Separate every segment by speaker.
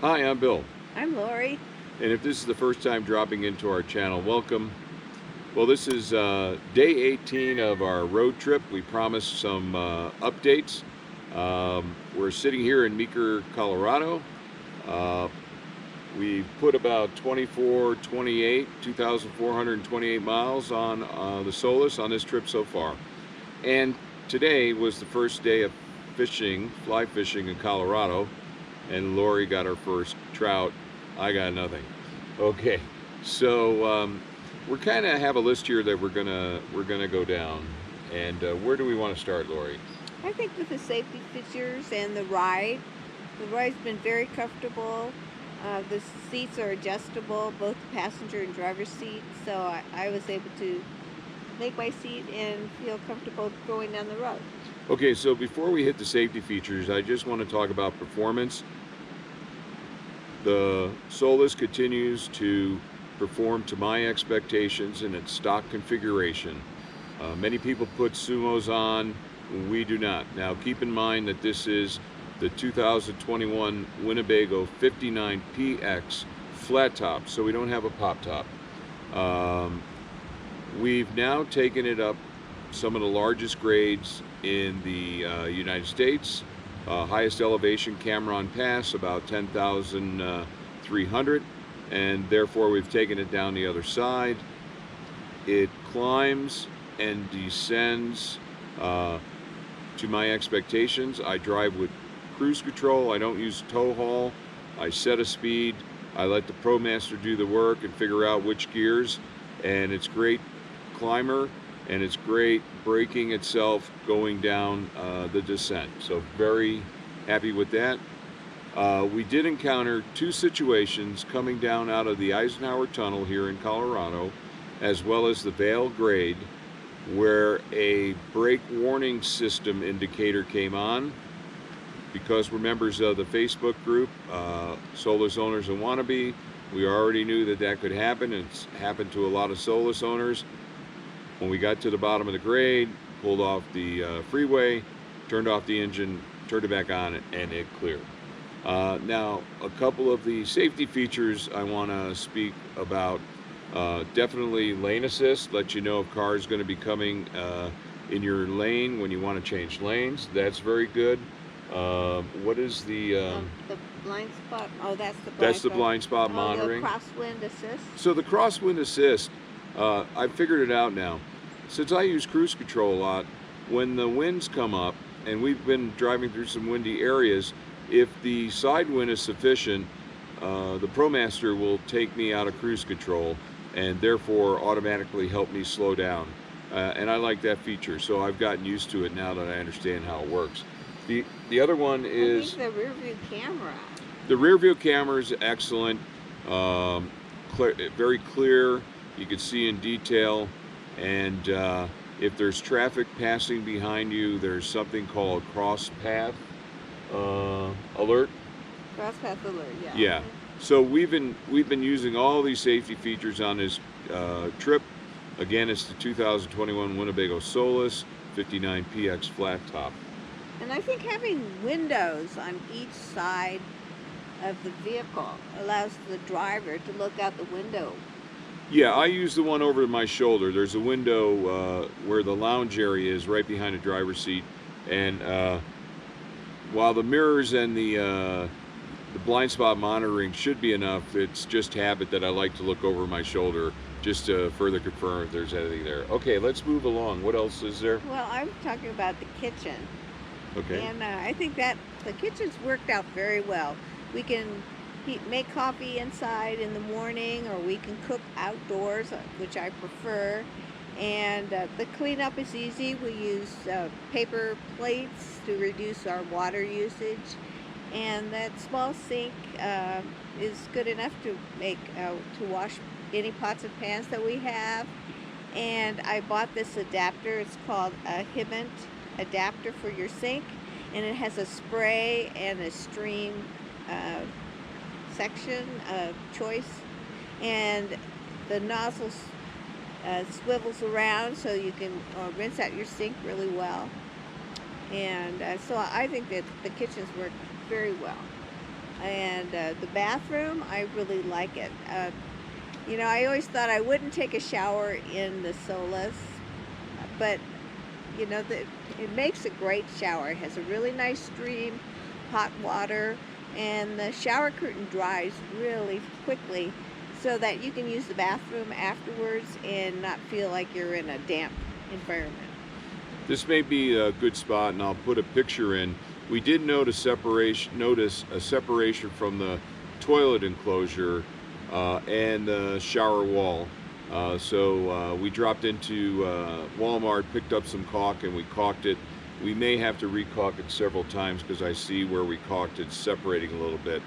Speaker 1: Hi, I'm Bill,
Speaker 2: I'm Lori.
Speaker 1: and if this is the first time dropping into our channel, welcome. Well, this is day 18 of our road trip. We promised some updates. We're sitting here in Meeker, Colorado. Uh, we put about 2,428 miles on the Solis on this trip so far. And today was the first day of fishing, fly fishing in Colorado, and Lori got her first trout. I got nothing. Okay, so we're kind of have a list here that we're gonna go down. And where do we want to start, Lori?
Speaker 2: I think with the safety features and the ride's been very comfortable. The seats are adjustable, both the passenger and driver's seat, so I was able to make my seat and feel comfortable going down the road.
Speaker 1: Okay, so before we hit the safety features, I just want to talk about performance. The Solis continues to perform to my expectations in its stock configuration. Many people put Sumos on, we do not. Now keep in mind that this is the 2021 Winnebago 59PX flat top, so we don't have a pop top. We've now taken it up some of the largest grades in the United States. Highest elevation Cameron Pass, about 10,300, and therefore we've taken it down the other side. It climbs and descends to my expectations. I drive with cruise control. I don't use tow haul. I set a speed. I let the ProMaster do the work and figure out which gears, and it's great climber, and it's great braking itself going down the descent. So very happy with that. We did encounter two situations coming down out of the Eisenhower Tunnel here in Colorado, as well as the Vail Grade, where a brake warning system indicator came on. Because we're members of the Facebook group, Solis Owners and Wannabe, we already knew that that could happen. It's happened to a lot of Solis owners. When we got to the bottom of the grade, pulled off the freeway, turned off the engine, turned it back on, and it cleared. Now, a couple of the safety features I want to speak about. Definitely lane assist, let you know if car is going to be coming in your lane when you want to change lanes. That's very good. What is
Speaker 2: The blind spot. Oh, that's the blind
Speaker 1: that's
Speaker 2: spot.
Speaker 1: the blind spot
Speaker 2: Oh,
Speaker 1: monitoring.
Speaker 2: the crosswind assist.
Speaker 1: So the crosswind assist, I figured it out now. Since I use cruise control a lot, when the winds come up, and we've been driving through some windy areas, if the side wind is sufficient, the ProMaster will take me out of cruise control and therefore automatically help me slow down. And I like that feature, so I've gotten used to it now that I understand how it works. The other one is
Speaker 2: I think the rear view camera.
Speaker 1: the rear view camera is excellent, very clear. You can see in detail, and if there's traffic passing behind you, there's something called cross path alert.
Speaker 2: Cross path alert. Yeah.
Speaker 1: Yeah. So we've been using all these safety features on this trip. Again, it's the 2021 Winnebago Solis 59PX flat top.
Speaker 2: And I think having windows on each side of the vehicle allows the driver to look out the window.
Speaker 1: Yeah, I use the one over my shoulder. There's a window where the lounge area is right behind the driver's seat, and while the mirrors and the blind spot monitoring should be enough, it's just habit that I like to look over my shoulder just to further confirm if there's anything there. Okay, let's move along. What else is there?
Speaker 2: Well, I'm talking about the kitchen.
Speaker 1: Okay.
Speaker 2: And I think that the kitchen's worked out very well. We can make coffee inside in the morning, or we can cook outdoors, which I prefer. And the cleanup is easy. We use paper plates to reduce our water usage. And that small sink is good enough to to wash any pots and pans that we have. And I bought this adapter. It's called a Hibent adapter for your sink, and it has a spray and a stream section of choice, and the nozzle swivels around so you can rinse out your sink really well. And so I think that the kitchen's worked very well. And the bathroom, I really like it. You know, I always thought I wouldn't take a shower in the Solis, but you know, it makes a great shower. It has a really nice stream, hot water, and the shower curtain dries really quickly so that you can use the bathroom afterwards and not feel like you're in a damp environment.
Speaker 1: This may be a good spot, and I'll put a picture in. We did notice a separation from the toilet enclosure and the shower wall. So we dropped into Walmart, picked up some caulk, and we caulked it. We may have to re-caulk it several times because I see where we caulked it separating a little bit.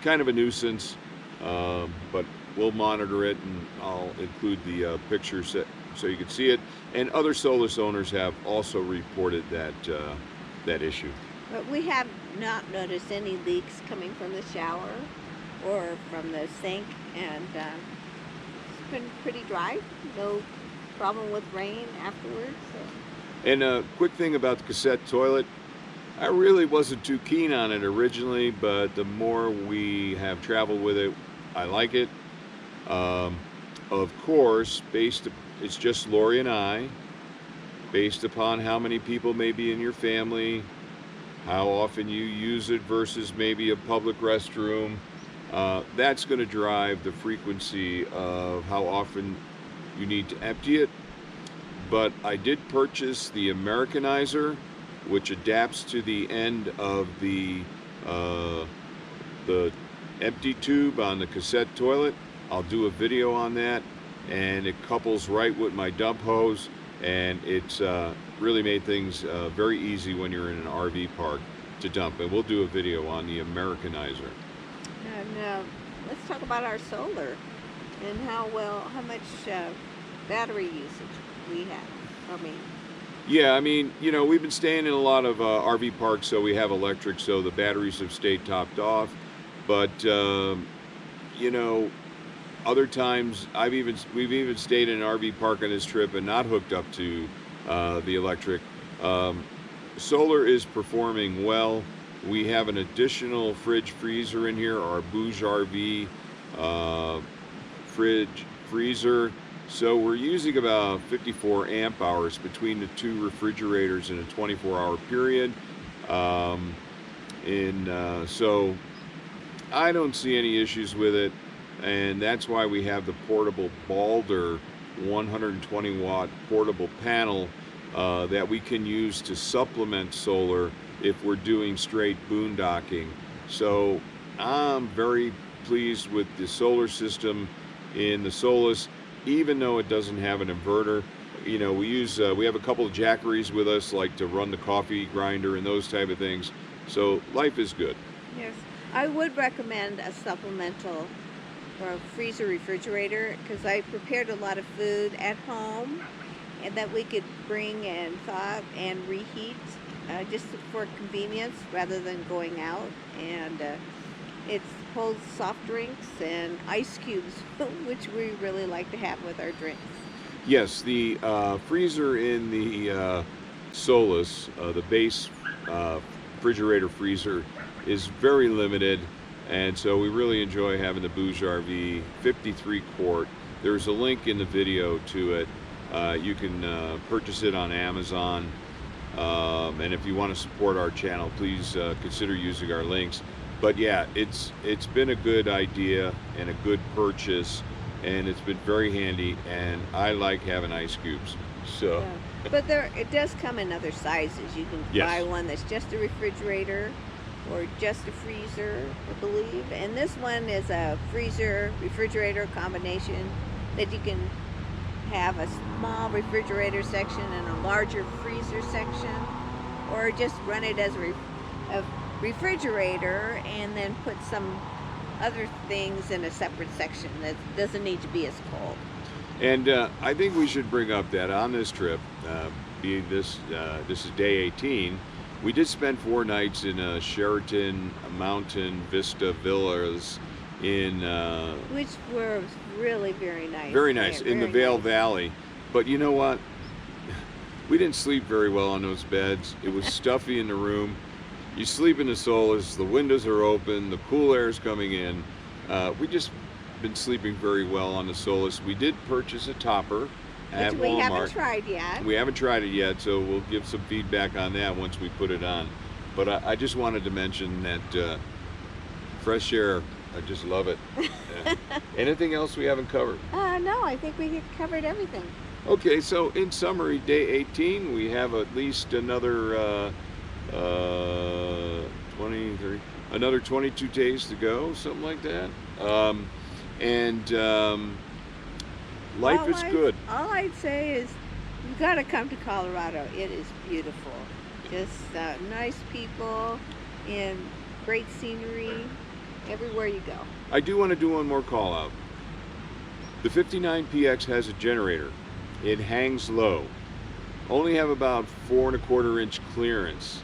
Speaker 1: Kind of a nuisance, but we'll monitor it, and I'll include the pictures so you can see it. And other Solis owners have also reported that issue.
Speaker 2: But we have not noticed any leaks coming from the shower or from the sink, and it's been pretty dry. No problem with rain afterwards. So.
Speaker 1: And a quick thing about the Cassette toilet, I really wasn't too keen on it originally, but the more we have traveled with it, I like it. Of course, it's just Lori and I, based upon how many people may be in your family, how often you use it versus maybe a public restroom. That's going to drive the frequency of how often you need to empty it. But I did purchase the Americanizer, which adapts to the end of the empty tube on the Cassette toilet. I'll do a video on that, and it couples right with my dump hose, and it's really made things very easy when you're in an RV park to dump. And we'll do a video on the Americanizer.
Speaker 2: And let's talk about our solar and how much battery usage we have.
Speaker 1: Yeah, I mean, you know, we've been staying in a lot of RV parks, so we have electric, so the batteries have stayed topped off. But you know, other times we've even stayed in an RV park on this trip and not hooked up to the electric. Solar is performing well. We have an additional fridge freezer in here, our Bouge RV fridge freezer. So we're using about 54 amp hours between the two refrigerators in a 24-hour period. So I don't see any issues with it, and that's why we have the portable Balder 120 watt portable panel that we can use to supplement solar if we're doing straight boondocking. So I'm very pleased with the solar system in the Solis, even though it doesn't have an inverter. You know, we have a couple of Jackeries with us, like to run the coffee grinder and those type of things. So life is good.
Speaker 2: Yes, I would recommend a supplemental or a freezer refrigerator, because I prepared a lot of food at home and that we could bring and thaw and reheat just for convenience rather than going out. And it holds soft drinks and ice cubes, which we really like to have with our drinks.
Speaker 1: Yes, the freezer in the Solis, the base refrigerator freezer, is very limited, and so we really enjoy having the Bouge RV 53 quart. There's a link in the video to it. You can purchase it on Amazon, and if you want to support our channel, please consider using our links. But yeah, it's been a good idea and a good purchase, and it's been very handy, and I like having ice cubes. So
Speaker 2: yeah. But it does come in other sizes. You can
Speaker 1: Yes.
Speaker 2: buy one that's just a refrigerator or just a freezer, I believe. And this one is a freezer refrigerator combination that you can have a small refrigerator section and a larger freezer section, or just run it as a refrigerator and then put some other things in a separate section that doesn't need to be as cold.
Speaker 1: And I think we should bring up that on this trip, being this is day 18, we did spend 4 nights in Sheraton Mountain Vista Villas in
Speaker 2: Which were really very nice.
Speaker 1: very nice in the
Speaker 2: very
Speaker 1: Vail
Speaker 2: nice.
Speaker 1: Valley. But you know what? We didn't sleep very well on those beds. It was stuffy in the room. You sleep in the Solis, the windows are open, the cool air is coming in. We just been sleeping very well on the Solis. We did purchase a topper at
Speaker 2: Which we
Speaker 1: Walmart.
Speaker 2: haven't tried yet.
Speaker 1: We haven't tried it yet, so we'll give some feedback on that once we put it on. But I just wanted to mention that fresh air, I just love it. Anything else we haven't covered?
Speaker 2: No, I think we covered everything.
Speaker 1: Okay, so in summary, day 18, we have at least another 20, 30, another 22 days to go, something like that. Life is good.
Speaker 2: All I'd say is you've got to come to Colorado. It is beautiful. Just nice people and great scenery everywhere you go.
Speaker 1: I do want to do one more call out. The 59PX has a generator. It hangs low. Only have about 4¼ inch clearance.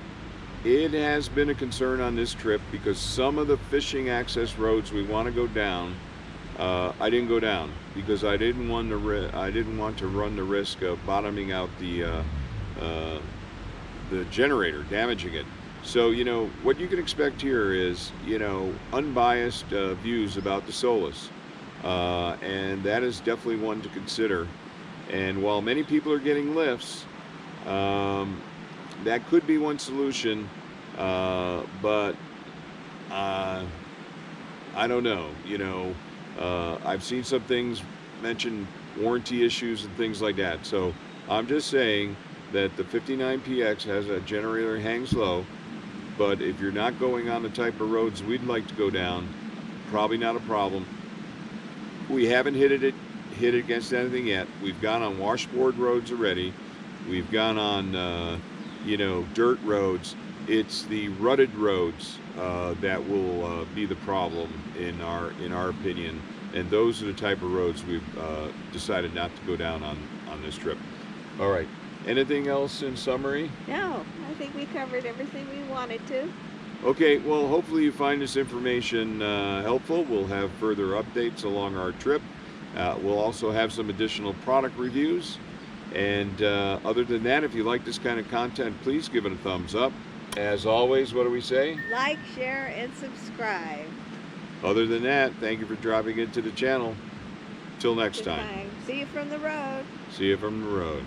Speaker 1: It has been a concern on this trip because some of the fishing access roads we want to go down, I didn't go down because I didn't want to run the risk of bottoming out the generator, damaging it. So, you know, what you can expect here is, you know, unbiased views about the Solis. And that is definitely one to consider. And while many people are getting lifts, that could be one solution, but I don't know. You know, I've seen some things mention warranty issues and things like that. So I'm just saying that the 59PX has a generator that hangs low, but if you're not going on the type of roads we'd like to go down, probably not a problem. We haven't hit against anything yet. We've gone on washboard roads already. We've gone on, you know, dirt roads. It's the rutted roads that will be the problem in our opinion. And those are the type of roads we've decided not to go down on this trip. All right. Anything else in summary?
Speaker 2: No, I think we covered everything we wanted to.
Speaker 1: Okay, well, hopefully you find this information helpful. We'll have further updates along our trip. We'll also have some additional product reviews. And other than that, if you like this kind of content, please give it a thumbs up. As always, what do we say?
Speaker 2: Like, share, and subscribe.
Speaker 1: Other than that, thank you for dropping into the channel. Till next time.
Speaker 2: See you from the road.
Speaker 1: See you from the road.